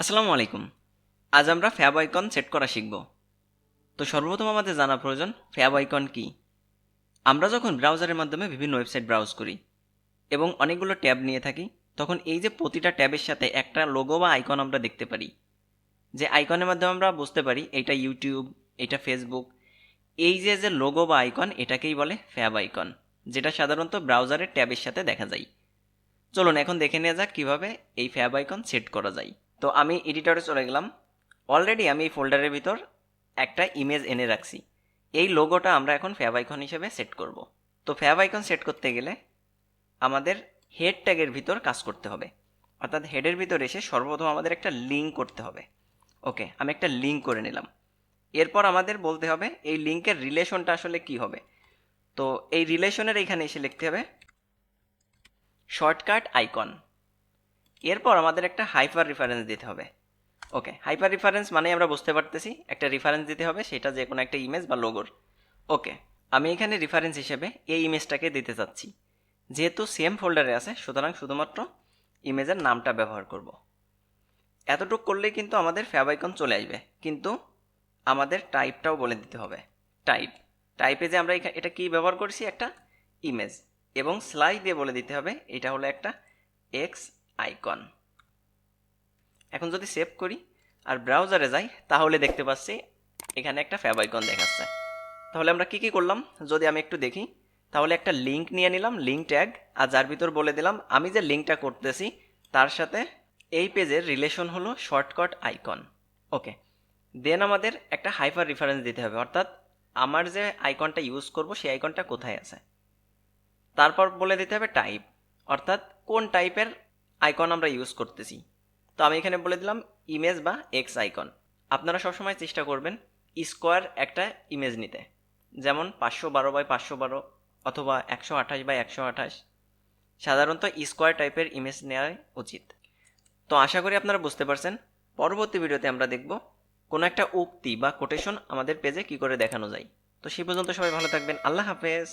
আসসালামু আলাইকুম। আজ আমরা ফ্যাব আইকন সেট করা শিখব। তো সর্বপ্রথম আমাদের জানা প্রয়োজন ফ্যাব আইকন কি। আমরা যখন ব্রাউজারের মাধ্যমে বিভিন্ন ওয়েবসাইট ব্রাউজ করি এবং অনেকগুলো ট্যাব নিয়ে থাকি, তখন এই যে প্রতিটা ট্যাবের সাথে একটা লোগো বা আইকন আমরা দেখতে পারি, যে আইকনের মাধ্যমে আমরা বুঝতে পারি এটা ইউটিউব, এটা ফেসবুক। এই যে যে লোগো বা আইকন, এটাকেই বলে ফ্যাব আইকন, যেটা সাধারণত ব্রাউজারের ট্যাবের সাথে দেখা যায়। চলুন এখন দেখে নেওয়া যাক কীভাবে এই ফ্যাব আইকন সেট করা যায়। তো আমি এডিটরে চলে গেলাম। অলরেডি আমি এই ফোল্ডারের ভিতর একটা ইমেজ এনে রাখছি। এই লোগোটা আমরা এখন ফ্যাব আইকন হিসেবে সেট করব। তো ফ্যাব আইকন সেট করতে গেলে আমাদের হেড ট্যাগের ভিতর কাজ করতে হবে, অর্থাৎ হেডের ভিতর এসে সর্বপ্রথম আমাদের একটা লিঙ্ক করতে হবে। ওকে, আমি একটা লিঙ্ক করে নিলাম। এরপর আমাদের বলতে হবে এই লিঙ্কের রিলেশনটা আসলে কি হবে। তো এই রিলেশনের এইখানে এসে লিখতে হবে শর্টকাট আইকন। এরপর আমাদের একটা হাইপার রেফারেন্স দিতে হবে। ওকে, হাইপার রেফারেন্স মানে আমরা বুঝতে পারতেছি একটা রেফারেন্স দিতে হবে, সেটা যে কোনো একটা ইমেজ বা লোগোর। ওকে, আমি এখানে রেফারেন্স হিসেবে এই ইমেজটাকে দিতে চাচ্ছি। যেহেতু সেম ফোল্ডারে আছে, সুতরাং শুধুমাত্র ইমেজের নামটা ব্যবহার করব। এতটুকু করলেই কিন্তু আমাদের ফ্যাব আইকন চলে আসবে, কিন্তু আমাদের টাইপটাও বলে দিতে হবে। টাইপে যে আমরা এটা কি ব্যবহার করছি, একটা ইমেজ, এবং স্লাইড দিয়ে বলে দিতে হবে এটা হলো একটা এক্স আইকন। এখন যদি সেভ করি আর ব্রাউজারে যাই, তাহলে দেখতে পাচ্ছি এখানে একটা ফ্যাব আইকন দেখাচ্ছে। তাহলে আমরা কি করলাম যদি আমি একটু দেখি, তাহলে একটা লিঙ্ক নিয়ে নিলাম, লিঙ্ক ট্যাগ, আর যার ভিতর বলে দিলাম আমি যে লিঙ্কটা করতেছি তার সাথে এই পেজের রিলেশন হলো শর্টকাট আইকন। ওকে, দেন আমাদের একটা হাইপার রেফারেন্স দিতে হবে, অর্থাৎ আমার যে আইকনটা ইউজ করব সেই আইকনটা কোথায় আছে। তারপর বলে দিতে হবে টাইপ, অর্থাৎ কোন টাইপের আইকন আমরা ইউজ করতেছি। তো আমি এখানে বলে দিলাম ইমেজ বা এক্স আইকন। আপনারা সবসময় চেষ্টা করবেন স্কোয়ার একটা ইমেজ নিতে, যেমন 512x512 অথবা 128x128। সাধারণত স্কোয়ার টাইপের ইমেজ নেওয়াই উচিত। তো আশা করি আপনারা বুঝতে পারছেন। পরবর্তী ভিডিওতে আমরা দেখব কোনো একটা উক্তি বা কোটেশন আমাদের পেজে কি করে দেখানো যায়। তো সেই পর্যন্ত সবাই ভালো থাকবেন। আল্লাহ হাফেজ।